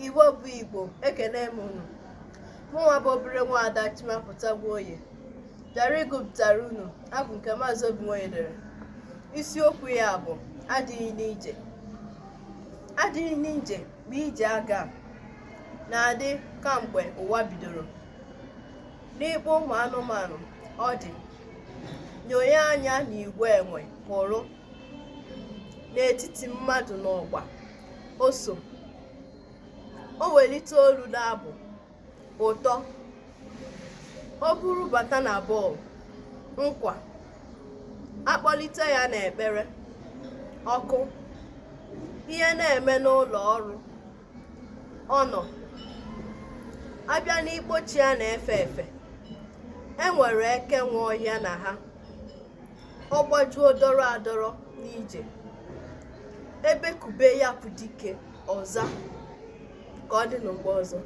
Igbo bụ Igbo, ekene m unu. Mụnwa bụ obere Nwaada Chimaputa dere gụpụtara unu abụ nke Maazị Obi Nwoye dere. Isiokwu ya bụ adịghịnaịje. Adịghịnaịje bụ ije aga na-adị kamgbe ụwa bidoro. N'ikpo ụmụ anụmanụ ọ dị, nyonye anya n'igwe enwe hụrụ, n'etiti mmadụ na ọgba o so. O welite olu n'abụ ụtọ, o buru bata na bọọlụ nkwa, akpọlite ya n'ekpere ọkụ, ihe na-eme n'ụlọ ọrụ ọ nọ. Abịa n'ikpochi ya na-efe efe, enwere eke nwe ọhịa na ha, ọ gbajuo dọrọ adọrọ n'ije, ebe kube ya bụ dike ọza. Ka ọ dị n'mgbe ọzọ.